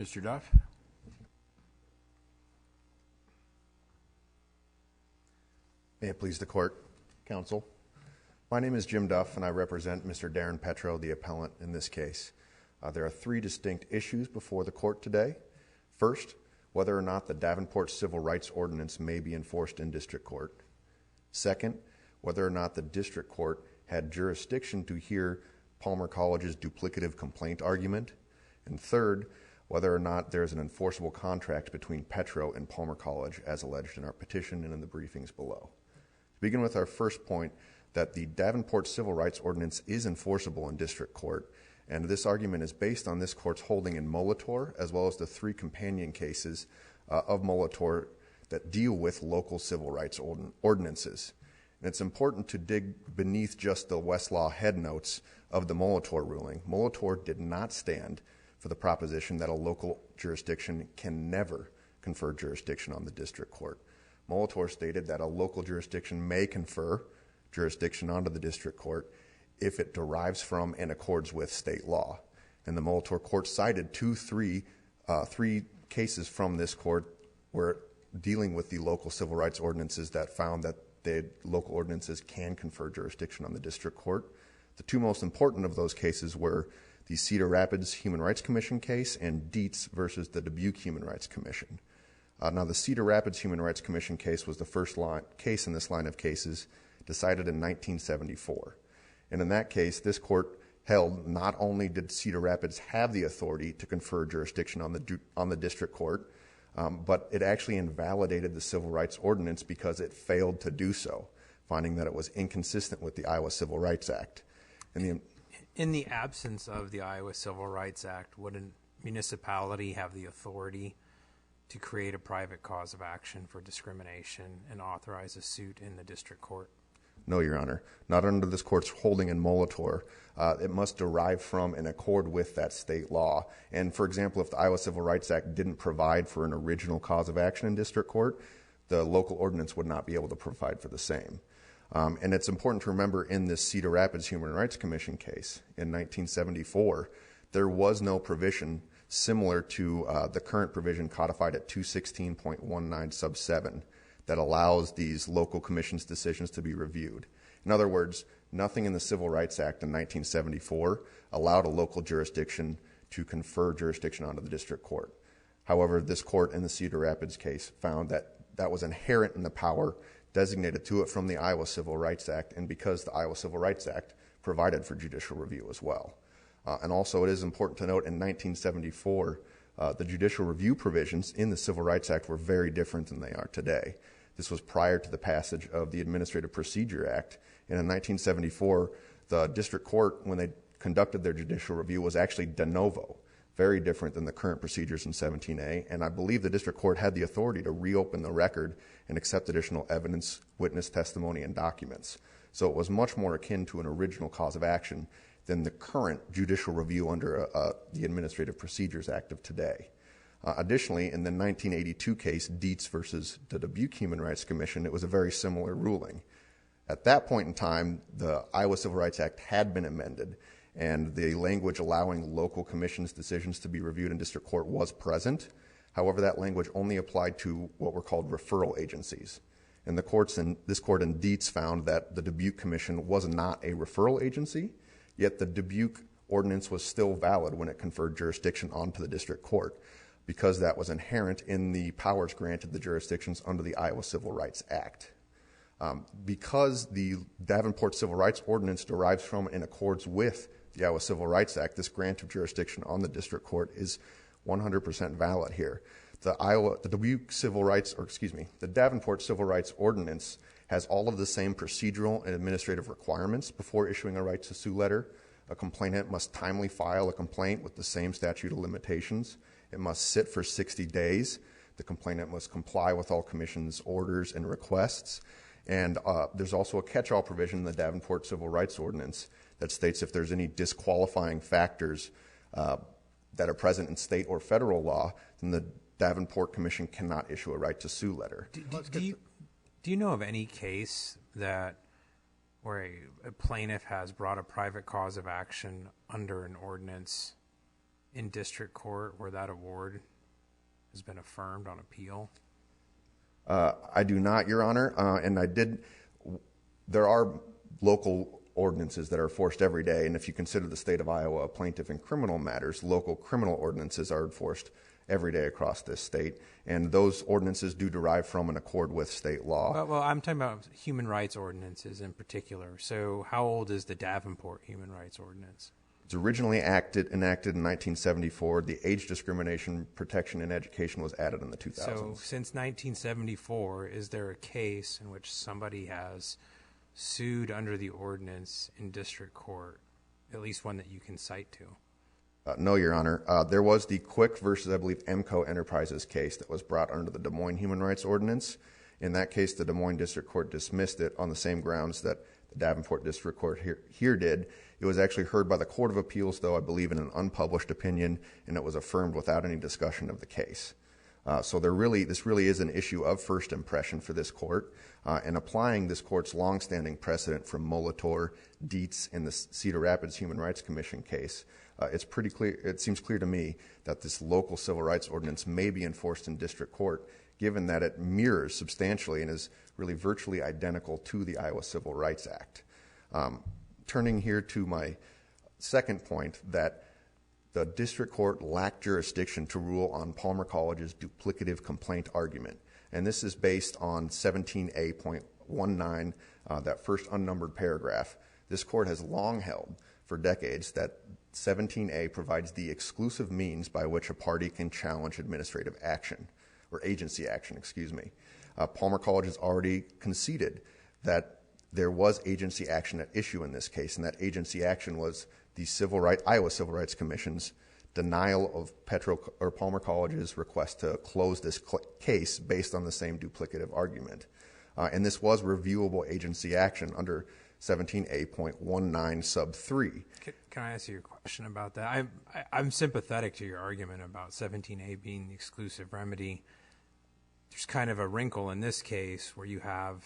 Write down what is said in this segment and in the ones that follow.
Mr. Duff? May it please the court, counsel. My name is Jim Duff, and I represent Mr. Darren Petro, the appellant in this case. There are three distinct issues before the court today. First, whether or not the Davenport Civil Rights Ordinance may be enforced in district court. Second, whether or not the district court had jurisdiction to hear Palmer College's duplicative complaint argument. And third, whether or not there is an enforceable contract between Petro and Palmer College as alleged in our petition and in the briefings below. To begin with our first point, that the Davenport Civil Rights Ordinance is enforceable in district court, and this argument is based on this court's holding in Molitor, as well as the three companion cases of Molitor that deal with local civil rights ordinances. And it's important to dig beneath just the Westlaw headnotes of the Molitor ruling. Molitor did not stand for the proposition that a local jurisdiction can never confer jurisdiction on the district court. Molitor stated that a local jurisdiction may confer jurisdiction onto the district court if it derives from and accords with state law. And the Molitor court cited three cases from this court where dealing with the local civil rights ordinances that found that the local ordinances can confer jurisdiction on the district court. The two most important of those cases were the Cedar Rapids Human Rights Commission case and Dietz versus the Dubuque Human Rights Commission. Now, the Cedar Rapids Human Rights Commission case was the first case in this line of cases decided in 1974. And in that case, this court held not only did Cedar Rapids have the authority to confer jurisdiction on the district court, but it actually invalidated the civil rights ordinance because it failed to do so, finding that it was inconsistent with the Iowa Civil Rights Act. In the absence of the Iowa Civil Rights Act, would a municipality have the authority to create a private cause of action for discrimination and authorize a suit in the district court? No, Your Honor. Not under this court's holding in Molitor. It must derive from and accord with that state law. And for example, if the Iowa Civil Rights Act didn't provide for an original cause of action in district court, the local ordinance would not be able to provide for the same. And it's important to remember in this Cedar Rapids Human Rights Commission case in 1974, there was no provision similar to the current provision codified at 216.19 sub 7 that allows these local commissions' decisions to be reviewed. In other words, nothing in the Civil Rights Act in 1974 allowed a local jurisdiction to confer jurisdiction onto the district court. However, this court in the Cedar Rapids case found that that was inherent in the power designated to it from the Iowa Civil Rights Act, and because the Iowa Civil Rights Act provided for judicial review as well. And also it is important to note in 1974, the judicial review provisions in the Civil Rights Act were very different than they are today. This was prior to the passage of the Administrative Procedure Act. And in 1974, the district court, when they conducted their judicial review, was actually de novo, very different than the current procedures in 17A. And I believe the district court had the authority to reopen the record and accept additional evidence, witness testimony, and documents. So it was much more akin to an original cause of action than the current judicial review under the Administrative Procedures Act of today. Additionally, in the 1982 case, Dietz versus the Dubuque Human Rights Commission, it was a very similar ruling. At that point in time, the Iowa Civil Rights Act had been amended, and the language allowing local commissions' decisions to be reviewed in district court was present. However, that language only applied to what were called referral agencies. And this court in Dietz found that the Dubuque Commission was not a referral agency, yet the Dubuque ordinance was still valid when it conferred jurisdiction onto the district court, because that was inherent in the powers granted the jurisdictions under the Iowa Civil Rights Act. Because the Davenport Civil Rights Ordinance derives from and accords with the Iowa Civil Rights Act, this grant of jurisdiction on the district court is 100% valid here. The Davenport Civil Rights Ordinance has all of the same procedural and administrative requirements before issuing a right to sue letter. A complainant must timely file a complaint with the same statute of limitations. It must sit for 60 days. The complainant must comply with all commission's orders and requests. And there's also a catch-all provision in the Davenport Civil Rights Ordinance that states if there's any disqualifying factors that are present in state or federal law, then the Davenport Commission cannot issue a right to sue letter. Do you know of any case where a plaintiff has brought a private cause of action under an ordinance in district court where that award has been affirmed on appeal? I do not, Your Honor, and I did. There are local ordinances that are enforced every day, and if you consider the state of Iowa a plaintiff in criminal matters, local criminal ordinances are enforced every day across this state, and those ordinances do derive from and accord with state law. Well, I'm talking about human rights ordinances in particular. So how old is the Davenport Human Rights Ordinance? It's originally enacted in 1974. The age discrimination protection in education was added in the 2000s. So since 1974, is there a case in which somebody has sued under the ordinance in district court, at least one that you can cite to? No, Your Honor. There was the Quick versus, I believe, MCO Enterprises case that was brought under the Des Moines Human Rights Ordinance. In that case, the Des Moines District Court dismissed it on the same grounds that the Davenport District Court here did. It was actually heard by the Court of Appeals, though, I believe, in an unpublished opinion, and it was affirmed without any discussion of the case. So this really is an issue of first impression for this court, and applying this court's longstanding precedent from Molitor, Dietz, and the Cedar Rapids Human Rights Commission case. It's pretty clear. It seems clear to me that this local civil rights ordinance may be enforced in district court, given that it mirrors substantially and is really virtually identical to the Iowa Civil Rights Act. Turning here to my second point, that the district court lacked jurisdiction to rule on Palmer College's duplicative complaint argument. And this is based on 17A.19, that first unnumbered paragraph. This court has long held for decades that 17A provides the exclusive means by which a party can challenge administrative action, or agency action, excuse me. Palmer College has already conceded that there was agency action at issue in this case, and that agency action was the Iowa Civil Rights Commission's denial of Petro or Palmer College's request to close this case based on the same duplicative argument. And this was reviewable agency action under 17A.19 sub 3. Can I ask you a question about that? I'm sympathetic to your argument about 17A being the exclusive remedy. There's kind of a wrinkle in this case where you have,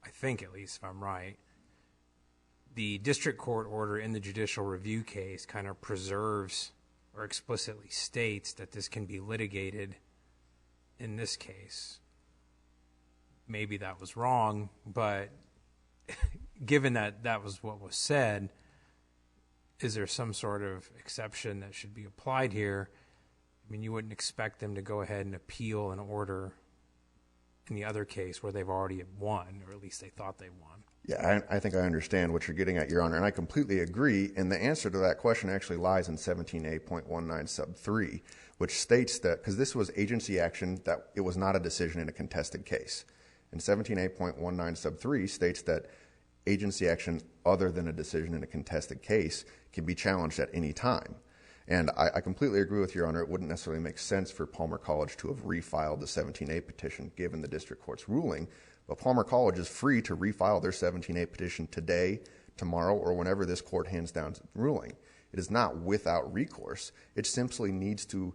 I think at least if I'm right, the district court order in the judicial review case kind of preserves or explicitly states that this can be litigated in this case. Maybe that was wrong, but given that that was what was said, is there some sort of exception that should be applied here? I mean, you wouldn't expect them to go ahead and appeal an order in the other case where they've already won, or at least they thought they won. Yeah, I think I understand what you're getting at, Your Honor, and I completely agree. And the answer to that question actually lies in 17A.19 sub 3, which states that, because this was agency action, that it was not a decision in a contested case. And 17A.19 sub 3 states that agency action other than a decision in a contested case can be challenged at any time. And I completely agree with Your Honor. It wouldn't necessarily make sense for Palmer College to have refiled the 17A petition given the district court's ruling. But Palmer College is free to refile their 17A petition today, tomorrow, or whenever this court hands down its ruling. It is not without recourse. It simply needs to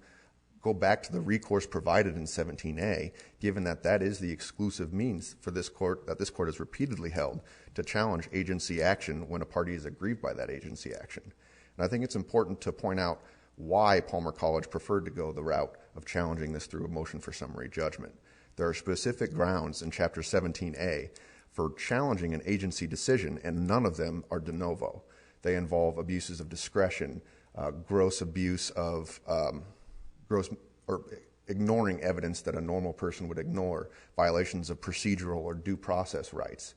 go back to the recourse provided in 17A, given that that is the exclusive means for this court, that this court has repeatedly held, to challenge agency action when a party is aggrieved by that agency action. And I think it's important to point out why Palmer College preferred to go the route of challenging this through a motion for summary judgment. There are specific grounds in Chapter 17A for challenging an agency decision, and none of them are de novo. They involve abuses of discretion, gross abuse of ignoring evidence that a normal person would ignore, violations of procedural or due process rights.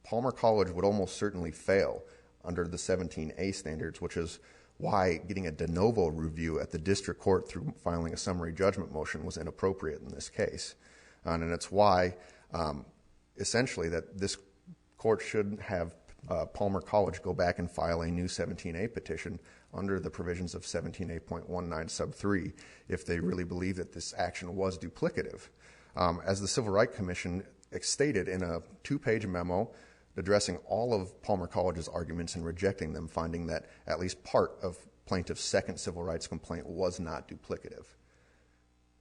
Palmer College would almost certainly fail under the 17A standards, which is why getting a de novo review at the district court through filing a summary judgment motion was inappropriate in this case. And it's why, essentially, that this court should have Palmer College go back and file a new 17A petition under the provisions of 17A.19 sub 3 if they really believe that this action was duplicative. As the Civil Rights Commission stated in a 2-page memo addressing all of Palmer College's arguments and rejecting them, finding that at least part of plaintiff's second civil rights complaint was not duplicative.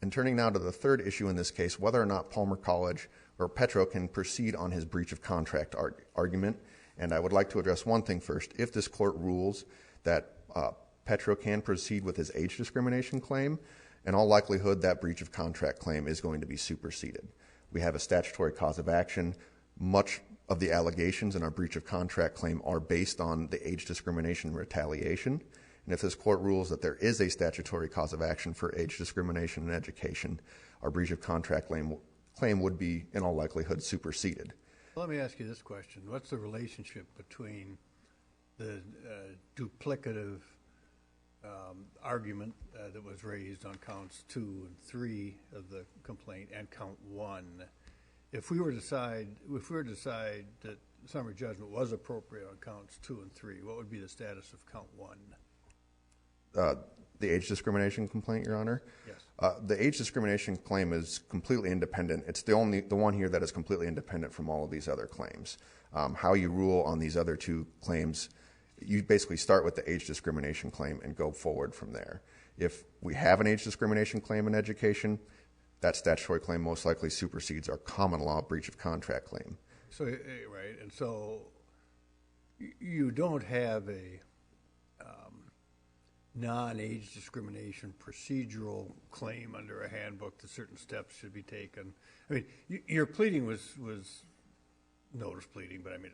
And turning now to the third issue in this case, whether or not Palmer College or Petro can proceed on his breach of contract argument. And I would like to address one thing first. If this court rules that Petro can proceed with his age discrimination claim. In all likelihood, that breach of contract claim is going to be superseded. We have a statutory cause of action. Much of the allegations in our breach of contract claim are based on the age discrimination retaliation. And if this court rules that there is a statutory cause of action for age discrimination in education, our breach of contract claim would be, in all likelihood, superseded. Let me ask you this question. What's the relationship between the duplicative argument that was raised on counts 2 and 3 of the complaint and count 1? If we were to decide that summary judgment was appropriate on counts 2 and 3, what would be the status of count 1? The age discrimination complaint, Your Honor? Yes. The age discrimination claim is completely independent. It's the one here that is completely independent from all of these other claims. How you rule on these other 2 claims, you basically start with the age discrimination claim and go forward from there. If we have an age discrimination claim in education, that statutory claim most likely supersedes our common law breach of contract claim. So, right, and so you don't have a non-age discrimination procedural claim under a handbook that certain steps should be taken. I mean, your pleading was notice pleading, but I mean,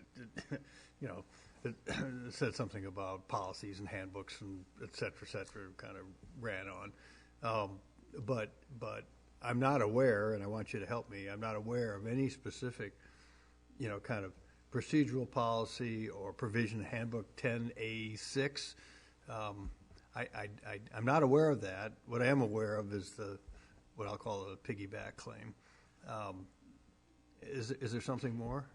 it said something about policies and handbooks and et cetera, kind of ran on. But I'm not aware, and I want you to help me, I'm not aware of any specific, kind of procedural policy or provision handbook 10A6. I'm not aware of that. What I am aware of is what I'll call a piggyback claim. Is there something more?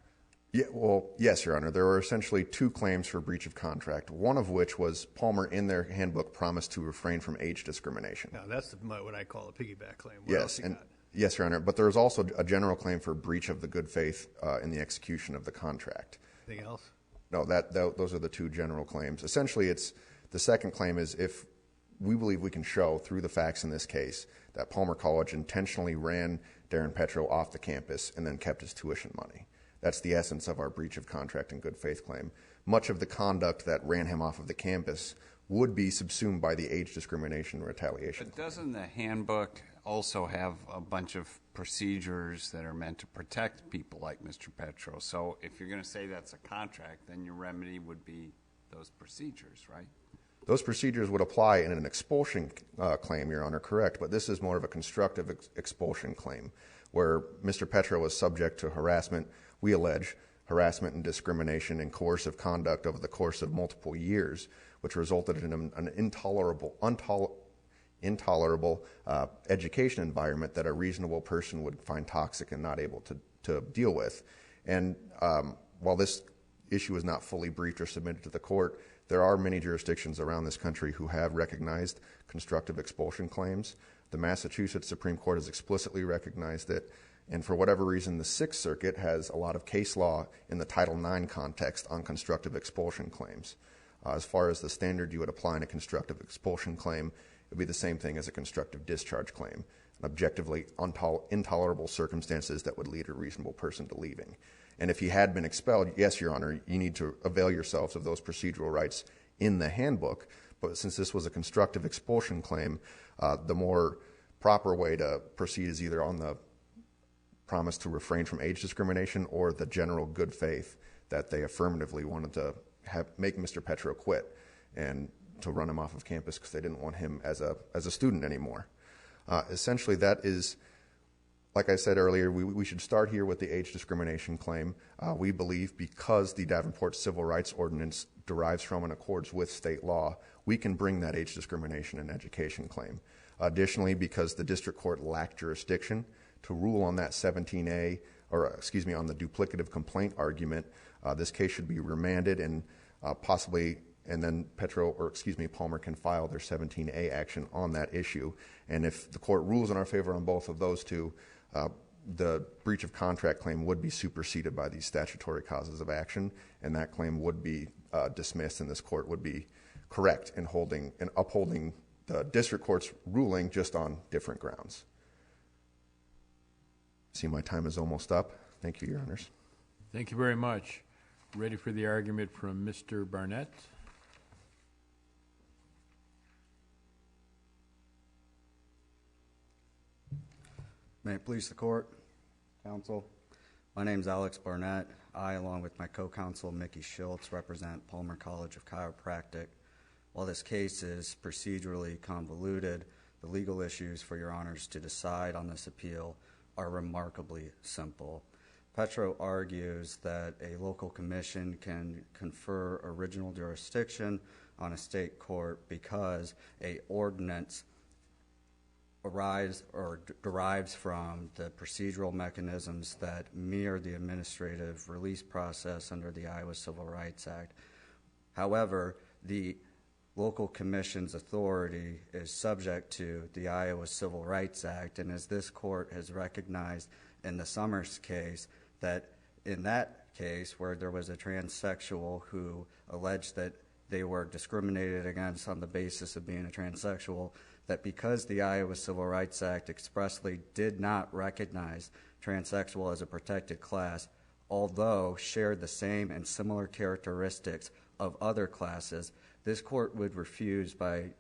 Yeah, well, yes, Your Honor. There were essentially 2 claims for breach of contract, one of which was Palmer in their handbook promised to refrain from age discrimination. Now, that's what I call a piggyback claim. Yes, Your Honor. But there was also a general claim for breach of the good faith in the execution of the contract. Anything else? No, those are the 2 general claims. Essentially, the second claim is if we believe we can show through the facts in this case that Palmer College intentionally ran Darren Petro off the campus and then kept his tuition money. That's the essence of our breach of contract and good faith claim. Much of the conduct that ran him off of the campus would be subsumed by the age discrimination retaliation. But doesn't the handbook also have a bunch of procedures that are meant to protect people like Mr. Petro? So if you're going to say that's a contract, then your remedy would be those procedures, right? Those procedures would apply in an expulsion claim, Your Honor, correct, but this is more of a constructive expulsion claim where Mr. Petro was subject to harassment, we allege, harassment and discrimination and coercive conduct over the course of multiple years, which resulted in an intolerable education environment that a reasonable person would find toxic and not able to deal with. And while this issue is not fully briefed or submitted to the court, there are many jurisdictions around this country who have recognized constructive expulsion claims. The Massachusetts Supreme Court has explicitly recognized it, and for whatever reason, the Sixth Circuit has a lot of case law in the Title IX context on constructive expulsion claims. As far as the standard you would apply in a constructive expulsion claim, it would be the same thing as a constructive discharge claim, objectively intolerable circumstances that would lead a reasonable person to leaving. And if he had been expelled, yes, Your Honor, you need to avail yourselves of those procedural rights in the handbook. But since this was a constructive expulsion claim, the more proper way to proceed is either on the promise to refrain from age discrimination or the general good faith that they affirmatively wanted to make Mr. Petro quit and to run him off of campus because they didn't want him as a student anymore. Essentially, that is, like I said earlier, we should start here with the age discrimination claim. We believe because the Davenport Civil Rights Ordinance derives from and accords with state law, we can bring that age discrimination and education claim. Additionally, because the district court lacked jurisdiction to rule on that 17A, on the duplicative complaint argument, this case should be remanded and and then Palmer can file their 17A action on that issue. And if the court rules in our favor on both of those 2, the breach of contract claim would be superseded by these statutory causes of action, and that claim would be dismissed, and this court would be correct in upholding the district court's ruling just on different grounds. See, my time is almost up. Thank you, Your Honors. Thank you very much. Ready for the argument from Mr. Barnett? May it please the court, counsel. My name is Alex Barnett. I, along with my co-counsel Mickey Schultz, represent Palmer College of Chiropractic. While this case is procedurally convoluted, the legal issues for your honors to decide on this appeal are remarkably simple. Petro argues that a local commission can confer original jurisdiction on a state court because a ordinance derives from the procedural mechanisms that mirror the administrative release process under the Iowa Civil Rights Act. However, the local commission's authority is subject to the Iowa Civil Rights Act, and as this court has recognized in the Summers case, that in that case where there was a transsexual who alleged that they were discriminated against on the basis of being a transsexual, that because the Iowa Civil Rights Act expressly did not recognize transsexual as a protected class, although shared the same and similar characteristics of other classes, this court would refuse to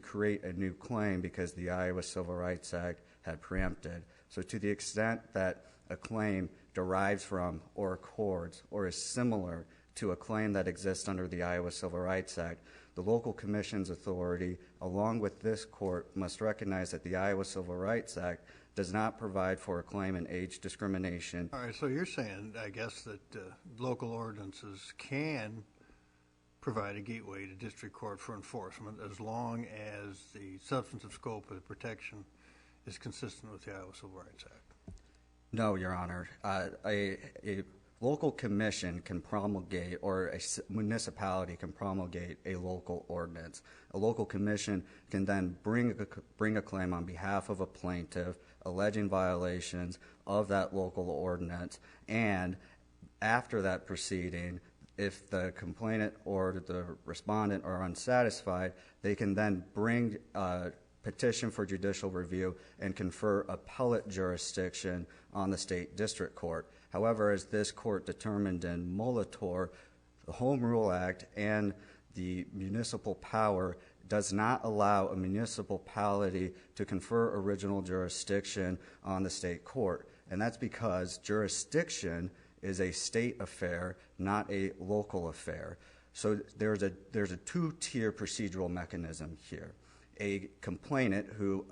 create a new claim because the Iowa Civil Rights Act had preempted. So to the extent that a claim derives from or accords or is similar to a claim that exists under the Iowa Civil Rights Act, the local commission's authority, along with this court, must recognize that the Iowa Civil Rights Act does not provide for a claim in age discrimination. All right, so you're saying, I guess, that local ordinances can provide a gateway to district court for enforcement as long as the substantive scope of the protection is consistent with the Iowa Civil Rights Act. No, Your Honor. A local commission can promulgate, or a municipality can promulgate a local ordinance. A local commission can then bring a claim on behalf of a plaintiff alleging violations of that local ordinance, and after that proceeding, if the complainant or the respondent are unsatisfied, they can then bring a petition for judicial review and confer appellate jurisdiction on the state district court. However, as this court determined in Molitor, the Home Rule Act and the municipal power does not allow a municipality to confer original jurisdiction on the state court. And that's because jurisdiction is a state affair, not a local affair. So there's a two-tier procedural mechanism here. A complainant who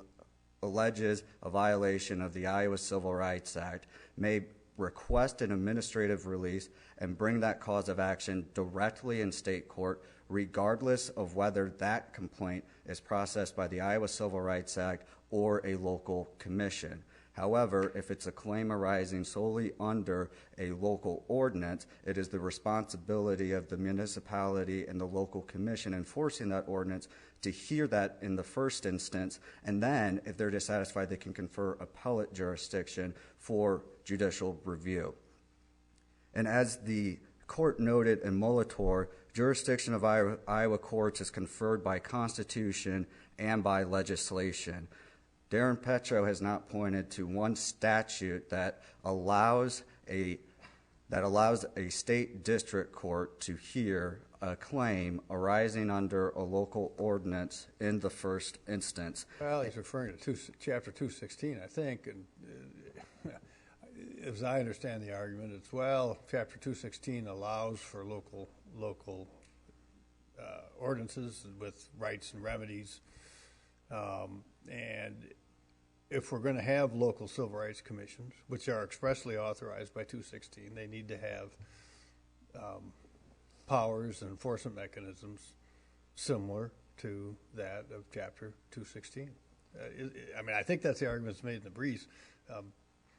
alleges a violation of the Iowa Civil Rights Act may request an administrative release and bring that cause of action directly in state court, regardless of whether that complaint is processed by the Iowa Civil Rights Act or a local commission. However, if it's a claim arising solely under a local ordinance, it is the responsibility of the municipality and the local commission enforcing that ordinance to hear that in the first instance, and then, if they're dissatisfied, they can confer appellate jurisdiction for judicial review. And as the court noted in Molitor, jurisdiction of Iowa courts is conferred by Constitution and by legislation. Darren Petro has not pointed to one statute that allows a state district court to hear a claim arising under a local ordinance in the first instance. Well, he's referring to Chapter 216, I think, and as I understand the argument, it's, well, Chapter 216 allows for local ordinances with rights and remedies, and if we're going to have local civil rights commissions, which are expressly authorized by 216, they need to have powers and enforcement mechanisms similar to that of Chapter 216. I mean, I think that's the argument that's made in the briefs.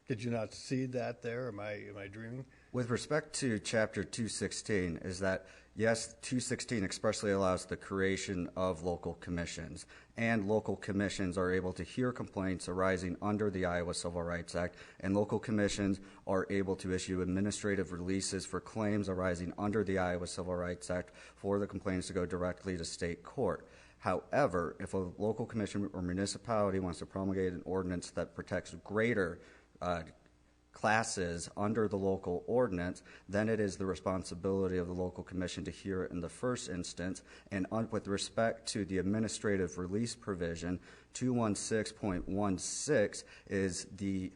Did you not see that there? Am I dreaming? With respect to Chapter 216, is that, yes, 216 expressly allows the creation of local commissions, and local commissions are able to hear complaints arising under the Iowa Civil Rights Act, and local commissions are able to issue administrative releases for claims arising under the Iowa Civil Rights Act for the complaints to go directly to state court. However, if a local commission or municipality wants to promulgate an ordinance that protects greater classes under the local ordinance, then it is the responsibility of the local commission to hear it in the first instance. And with respect to the administrative release provision, 216.16 is the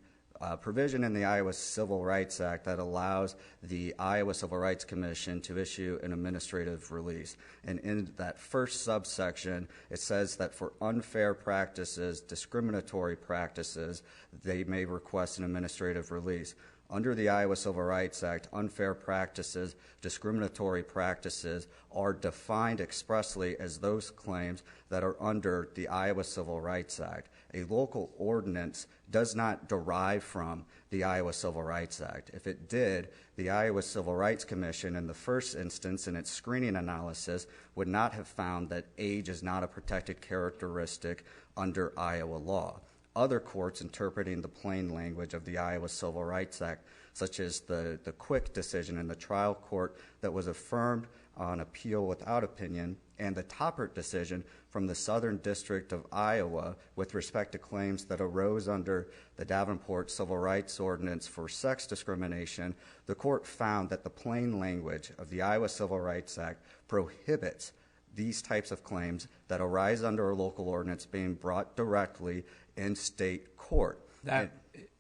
provision in the Iowa Civil Rights Act that allows the Iowa Civil Rights Commission to issue an administrative release. And in that first subsection, it says that for unfair practices, discriminatory practices, they may request an administrative release. Under the Iowa Civil Rights Act, unfair practices, discriminatory practices are defined expressly as those claims that are under the Iowa Civil Rights Act. A local ordinance does not derive from the Iowa Civil Rights Act. If it did, the Iowa Civil Rights Commission in the first instance in its screening analysis would not have found that age is not a protected characteristic under Iowa law. Other courts interpreting the plain language of the Iowa Civil Rights Act, such as the Quick decision in the trial court that was affirmed on appeal without opinion, and the Toppert decision from the Southern District of Iowa with respect to claims that arose under the Davenport Civil Rights Ordinance for sex discrimination, the court found that the plain language of the Iowa Civil Rights Act prohibits these types of claims that arise under a local ordinance being brought directly in state court. That,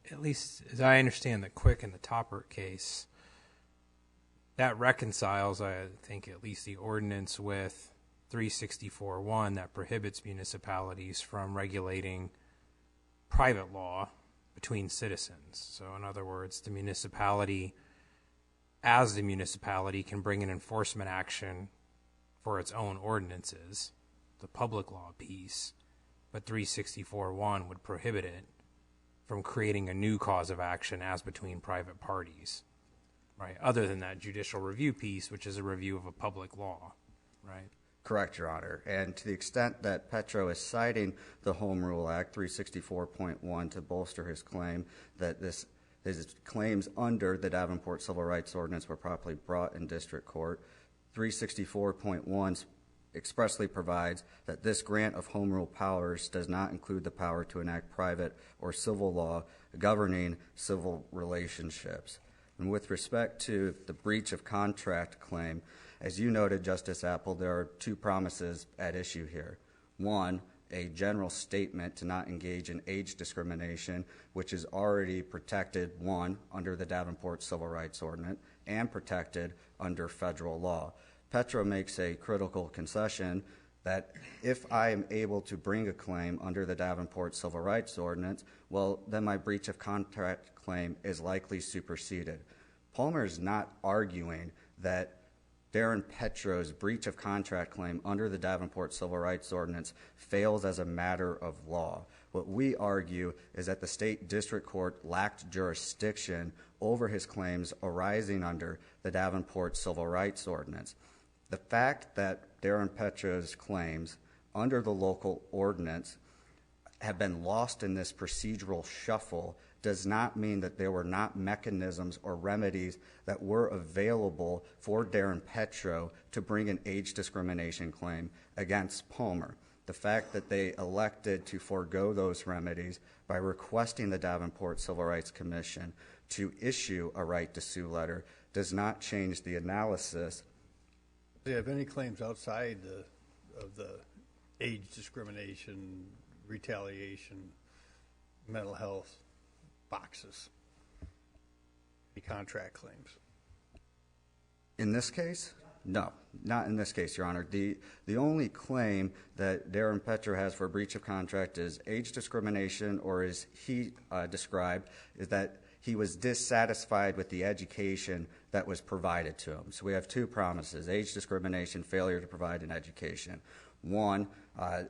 at least as I understand the Quick and the Toppert case, that reconciles, I think, at least the ordinance with 364.1 that prohibits municipalities from regulating private law between citizens. So in other words, the municipality, as the municipality, can bring an enforcement action for its own ordinances, the public law piece, but 364.1 would prohibit it from creating a new cause of action as between private parties, right? Other than that judicial review piece, which is a review of a public law, right? Correct, Your Honor. And to the extent that Petro is citing the Home Rule Act 364.1 to bolster his claim that his claims under the Davenport Civil Rights Ordinance were properly brought in district court, 364.1 expressly provides that this grant of home rule powers does not include the power to enact private or civil law governing civil relationships. And with respect to the breach of contract claim, as you noted, Justice Apple, there are two promises at issue here. One, a general statement to not engage in age discrimination, which is already protected, one, under the Davenport Civil Rights Ordinance and protected under federal law. Petro makes a critical concession that if I am able to bring a claim under the Davenport Civil Rights Ordinance, well, then my breach of contract claim is likely superseded. Palmer is not arguing that Darren Petro's breach of contract claim under the Davenport Civil Rights Ordinance fails as a matter of law. What we argue is that the state district court lacked jurisdiction over his claims arising under the Davenport Civil Rights Ordinance. The fact that Darren Petro's claims under the local ordinance have been lost in this procedural shuffle does not mean that there were not mechanisms or remedies that were available for Darren Petro to bring an age discrimination claim against Palmer. The fact that they elected to forego those remedies by requesting the Davenport Civil Rights Commission to issue a right to sue letter does not change the analysis. Do you have any claims outside of the age discrimination, retaliation, mental health boxes? Any contract claims? In this case? No, not in this case, Your Honor. The only claim that Darren Petro has for breach of contract is age discrimination, or as he described, is that he was dissatisfied with the education that was provided to him. So we have two promises: age discrimination, failure to provide an education. One,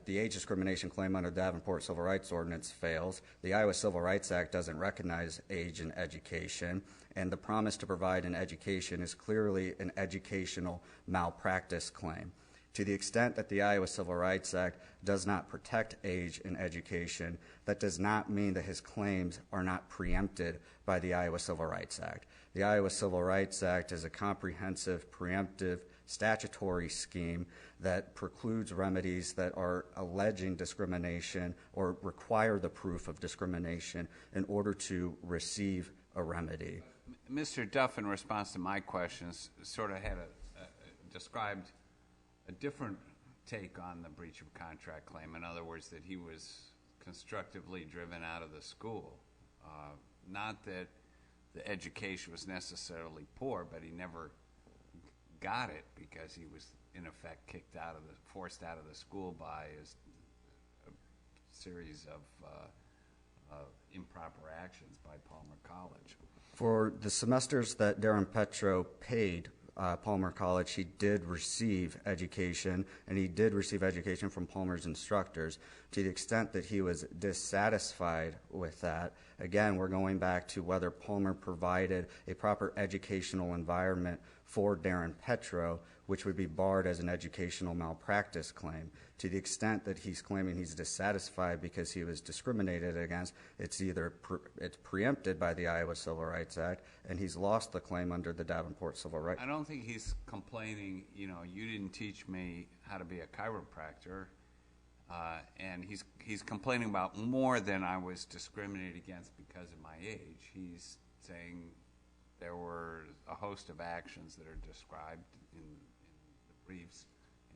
the age discrimination claim under the Davenport Civil Rights Ordinance fails. The Iowa Civil Rights Act doesn't recognize age in education, and the promise to provide an education is clearly an educational malpractice claim. To the extent that the Iowa Civil Rights Act does not protect age in education, that does not mean that his claims are not preempted by the Iowa Civil Rights Act. The Iowa Civil Rights Act is a comprehensive, preemptive statutory scheme that precludes remedies that are alleging discrimination or require the proof of discrimination in order to receive a remedy. Mr. Duff, in response to my questions, sort of had described a different take on the breach of contract claim. In other words, that he was constructively driven out of the school. Not that the education was necessarily poor, but he never got it because he was, in effect, forced out of the school by a series of improper actions by Palmer College. For the semesters that Darren Petro paid Palmer College, he did receive education, and he did receive education from Palmer's instructors. To the extent that he was dissatisfied with that, again, we're going back to whether Palmer provided a proper educational environment for Darren Petro, which would be barred as an educational malpractice claim. To the extent that he's claiming he's dissatisfied because he was discriminated against, it's either it's preempted by the Iowa Civil Rights Act, and he's lost the claim under the Davenport Civil Rights Act. I don't think he's complaining, you didn't teach me how to be a chiropractor, and he's complaining about more than I was discriminated against because of my age. He's saying there were a host of actions that are described in the briefs,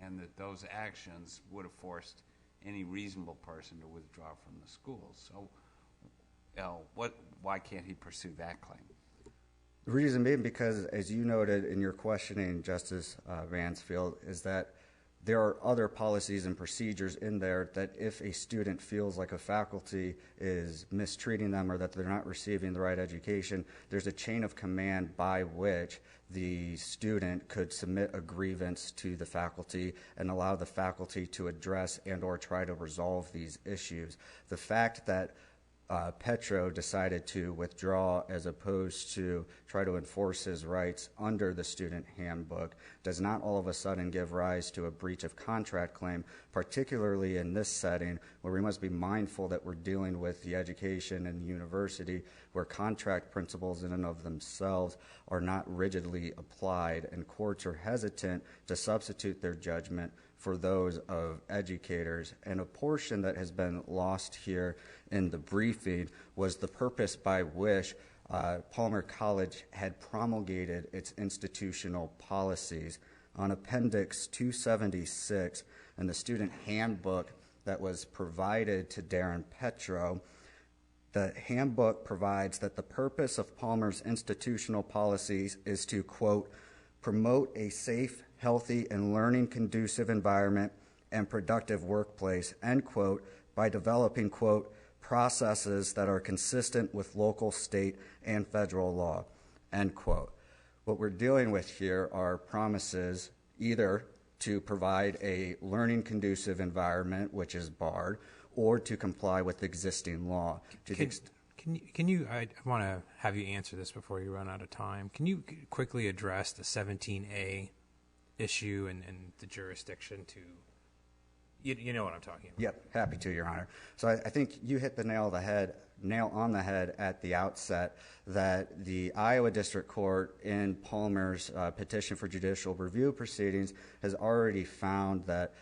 and that those actions would have forced any reasonable person to withdraw from the school. So, why can't he pursue that claim? The reason being because, as you noted in your questioning, Justice Mansfield, is that there are other policies and procedures in there that if a student feels like a faculty is mistreating them or that they're not receiving the right education, there's a chain of command by which the student could submit a grievance to the faculty and allow the faculty to address and or try to resolve these issues. The fact that Petro decided to withdraw as opposed to try to enforce his rights under the student handbook does not all of a sudden give rise to a breach of contract claim, particularly in this setting where we must be mindful that we're dealing with the education and the university where contract principles in and of themselves are not rigidly applied, and courts are hesitant to substitute their judgment for those of educators. And a portion that has been lost here in the briefing was the purpose by which Palmer College had promulgated its institutional policies. On Appendix 276 in the student handbook that was provided to Darren Petro, the handbook provides that the purpose of Palmer's institutional policies is to, quote, promote a safe, healthy, and learning-conducive environment and productive workplace, end quote, by developing, quote, processes that are consistent with local, state, and federal law, end quote. What we're dealing with here are promises either to provide a learning-conducive environment, which is barred, or to comply with existing law. Can you? I want to have you answer this before you run out of time. Can you quickly address the 17A issue and the jurisdiction to? You know what I'm talking about. Yep, happy to, Your Honor. So I think you hit the nail on the head at the outset that the Iowa District Court in Palmer's petition for judicial review proceedings has already found that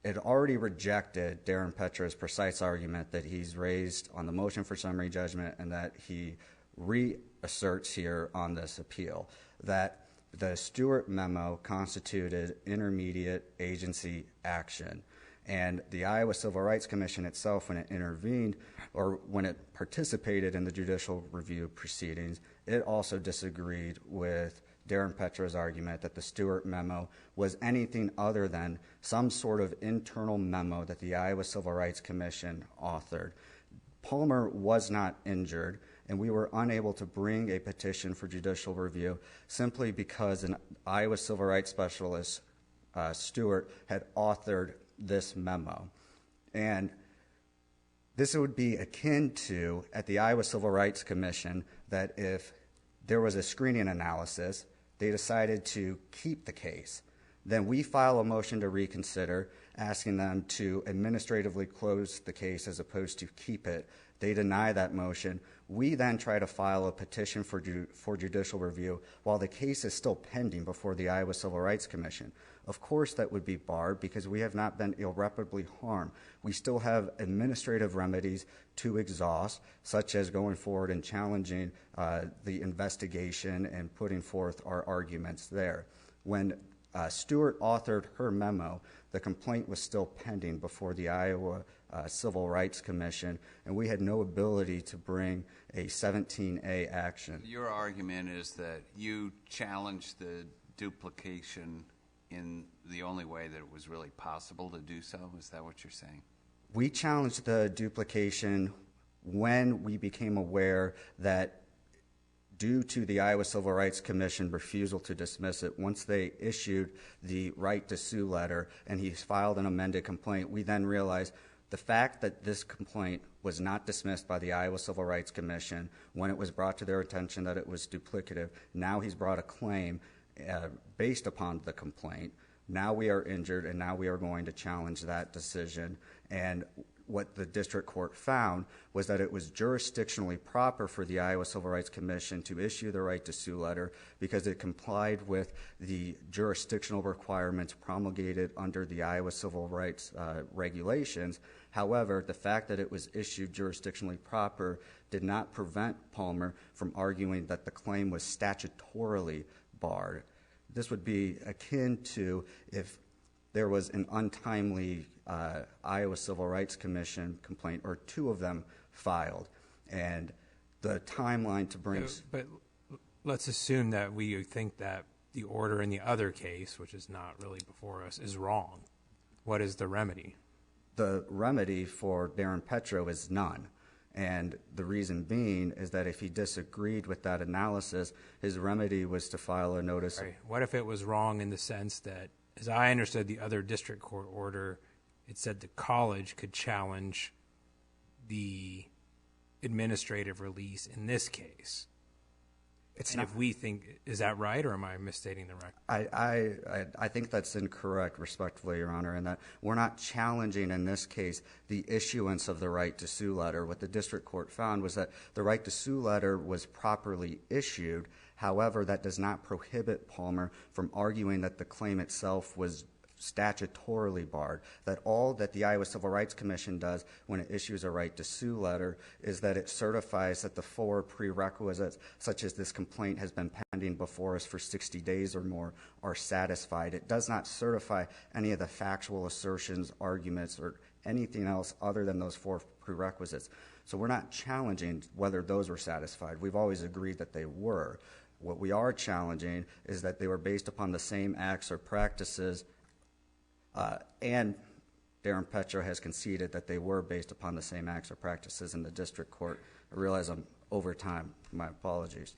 it already rejected Darren Petro's precise argument that he's raised on the motion for summary judgment and that he reasserts here on this appeal, that the Stewart memo constituted intermediate agency action. And the Iowa Civil Rights Commission itself, when it intervened or when it participated in the judicial review proceedings, it also disagreed with Darren Petro's argument that the Stewart memo was anything other than some sort of internal memo that the Iowa Civil Rights Commission authored. Palmer was not injured, and we were unable to bring a petition for judicial review simply because an Iowa Civil Rights Specialist, Stewart, had authored this memo. And this would be akin to, at the Iowa Civil Rights Commission, that if there was a screening analysis, they decided to keep the case. Then we file a motion to reconsider, asking them to administratively close the case as opposed to keep it. They deny that motion. We then try to file a petition for judicial review while the case is still pending before the Iowa Civil Rights Commission. Of course that would be barred because we have not been irreparably harmed. We still have administrative remedies to exhaust, such as going forward and challenging the investigation and putting forth our arguments there. When Stewart authored her memo, the complaint was still pending before the Iowa Civil Rights Commission, and we had no ability to bring a 17A action. Your argument is that you challenged the duplication in the only way that it was really possible to do so? Is that what you're saying? We challenged the duplication when we became aware that due to the Iowa Civil Rights Commission refusal to dismiss it, once they issued the right to sue letter and he filed an amended complaint, we then realized the fact that this complaint was not dismissed by the Iowa Civil Rights Commission when it was brought to their attention that it was duplicative. Now he's brought a claim based upon the complaint. Now we are injured, and now we are going to challenge that decision. And what the district court found was that it was jurisdictionally proper for the Iowa Civil Rights Commission to issue the right to sue letter because it complied with the jurisdictional requirements promulgated under the Iowa Civil Rights regulations. However, the fact that it was issued jurisdictionally proper did not prevent Palmer from arguing that the claim was statutorily barred. This would be akin to if there was an untimely Iowa Civil Rights Commission complaint, or two of them filed, and the timeline to bring... But let's assume that we think that the order in the other case, which is not really before us, is wrong. What is the remedy? The remedy for Darren Petro is none. And the reason being is that if he disagreed with that analysis, his remedy was to file a notice. Right. What if it was wrong in the sense that, as I understood the other district court order, it said the college could challenge the administrative release in this case? If we think, is that right, or am I misstating the record? I think that's incorrect, respectfully, Your Honor, in that we're not challenging in this case the issuance of the right to sue letter. What the district court found was that the right to sue letter was properly issued. However, that does not prohibit Palmer from arguing that the claim itself was statutorily barred, that all that the Iowa Civil Rights Commission does when it issues a right to sue letter is that it certifies that the four prerequisites, such as this complaint has been pending before us for 60 days or more, are satisfied. It does not certify any of the factual assertions, arguments, or anything else other than those four prerequisites. So we're not challenging whether those were satisfied. We've always agreed that they were. What we are challenging is that they were based upon the same acts or practices, and Darren Petro has conceded that they were based upon the same acts or practices in the district court. I realize I'm over time. My apologies.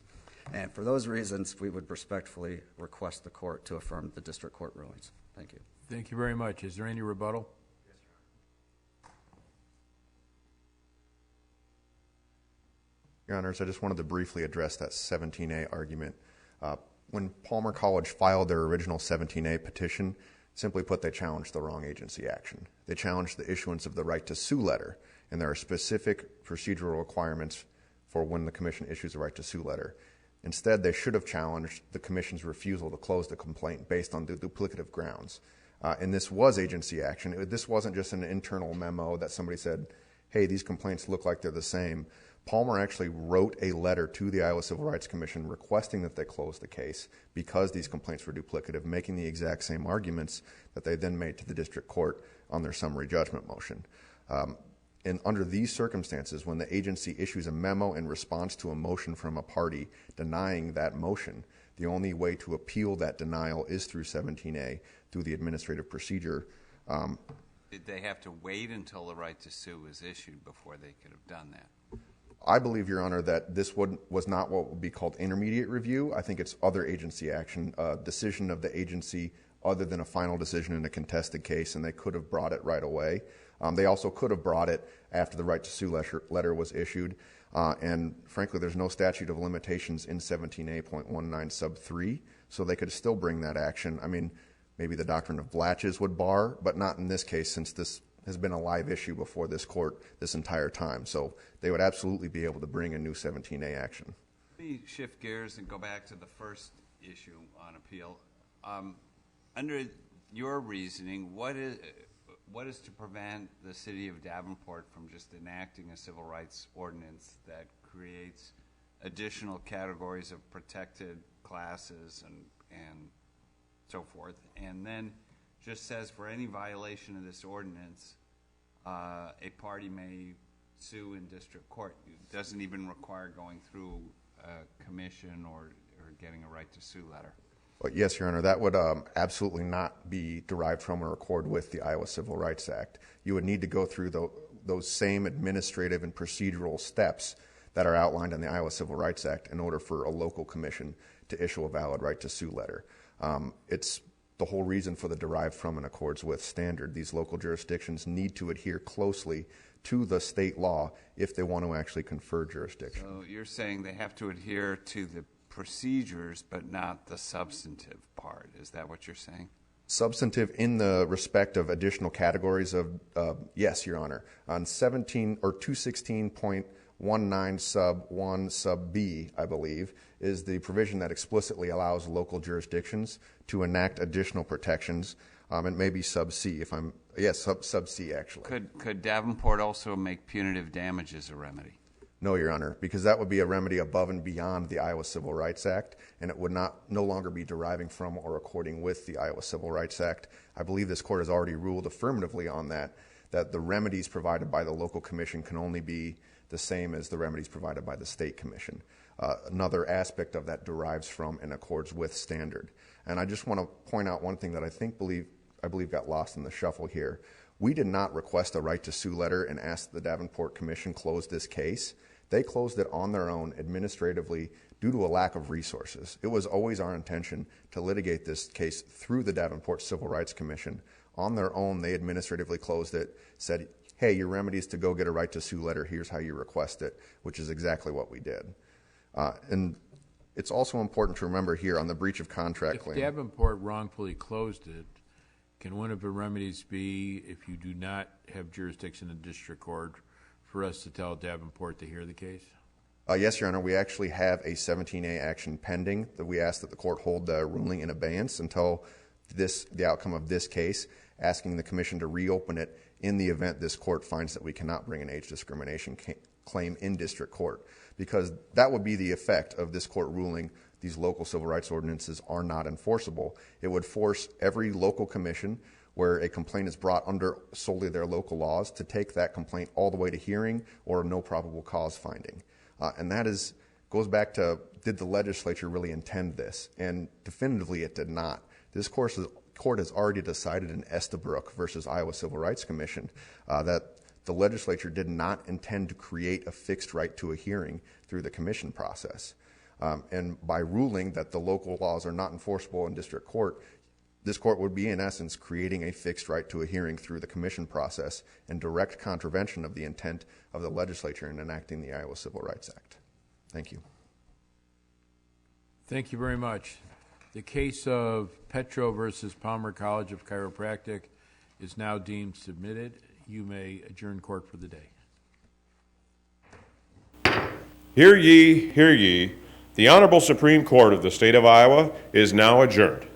And for those reasons, we would respectfully request the court to affirm the district court rulings. Thank you. Thank you very much. Is there any rebuttal? Yes, Your Honors, I just wanted to briefly address that 17A argument. When Palmer College filed their original 17A petition, simply put, they challenged the wrong agency action. They challenged the issuance of the right to sue letter, and there are specific procedural requirements for when the commission issues a right to sue letter. Instead, they should have challenged the commission's refusal to close the complaint based on the duplicative grounds. And this was agency action. This wasn't just an internal memo that somebody said, hey, these complaints look like they're the same. Palmer actually wrote a letter to the Iowa Civil Rights Commission requesting that they close the case because these complaints were duplicative, making the exact same arguments that they then made to the district court on their summary judgment motion. And under these circumstances, when the agency issues a memo in response to a motion from a party denying that motion, the only way to appeal that denial is through 17A, through the administrative procedure. Did they have to wait until the right to sue was issued before they could have done that? I believe, Your Honor, that this was not what would be called intermediate review. I think it's other agency action, decision of the agency other than a final decision in a contested case, and they could have brought it right away. They also could have brought it after the right to sue letter was issued. And frankly, there's no statute of limitations in 17A.19 sub 3, so they could still bring that action. I mean, maybe the doctrine of latches would bar, but not in this case, since this has been a live issue before this court this entire time. So they would absolutely be able to bring a new 17A action. Let me shift gears and go back to the first issue on appeal. Under your reasoning, what is to prevent the city of Davenport from just enacting a civil rights ordinance that creates additional categories of protected classes and so forth, and then just says for any violation of this ordinance, a party may sue in district court? It doesn't even require going through a commission or getting a right to sue letter. Well, yes, Your Honor, that would absolutely not be derived from or accord with the Iowa Civil Rights Act. You would need to go through those same administrative and procedural steps that are outlined in the Iowa Civil Rights Act in order for a local commission to issue a valid right to sue letter. It's the whole reason for the derived from and accords with standard. These local jurisdictions need to adhere closely to the state law if they want to actually confer jurisdiction. So you're saying they have to adhere to the procedures but not the substantive part. Is that what you're saying? Substantive in the respect of additional categories of, yes, Your Honor. On 216.19 sub 1 sub B, I believe, is the provision that explicitly allows local jurisdictions to enact additional protections. It may be sub C if I'm, yes, sub C actually. Could Davenport also make punitive damages a remedy? No, Your Honor, because that would be a remedy above and beyond the Iowa Civil Rights Act, and it would no longer be deriving from or according with the Iowa Civil Rights Act. I believe this court has already ruled affirmatively on that the remedies provided by the local commission can only be the same as the remedies provided by the state commission. Another aspect of that derives from and accords with standard. And I just want to point out one thing that I believe got lost in the shuffle here. We did not request a right to sue letter and ask the Davenport Commission close this case. They closed it on their own administratively due to a lack of resources. It was always our intention to litigate this case through the Davenport Civil Rights Commission. On their own, they administratively closed it, said, hey, your remedy is to go get a right to sue letter. Here's how you request it, which is exactly what we did. And it's also important to remember here on the breach of contract claim. If Davenport wrongfully closed it, can one of the remedies be, if you do not have jurisdiction in district court, for us to tell Davenport to hear the case? Yes, Your Honor. We actually have a 17A action pending that we ask that the court hold the ruling in abeyance until the outcome of this case, asking the commission to reopen it in the event this court finds that we cannot bring an age discrimination claim in district court, because that would be the effect of this court ruling these local civil rights ordinances are not enforceable. It would force every local commission where a complaint is brought under solely their local laws to take that complaint all the way to hearing or no probable cause finding. And that goes back to, did the legislature really intend this? And definitively it did not. This court has already decided in Estabrook versus Iowa Civil Rights Commission that the legislature did not intend to create a fixed right to a hearing through the commission process. And by ruling that the local laws are not enforceable in district court, this court would be, in essence, creating a fixed right to a hearing through the commission process and direct contravention of the intent of the legislature in enacting the Iowa Civil Rights Act. Thank you. Thank you very much. The case of Petro versus Palmer College of Chiropractic is now deemed submitted. You may adjourn court for the day. Hear ye, hear ye. The Honorable Supreme Court of the State of Iowa is now adjourned.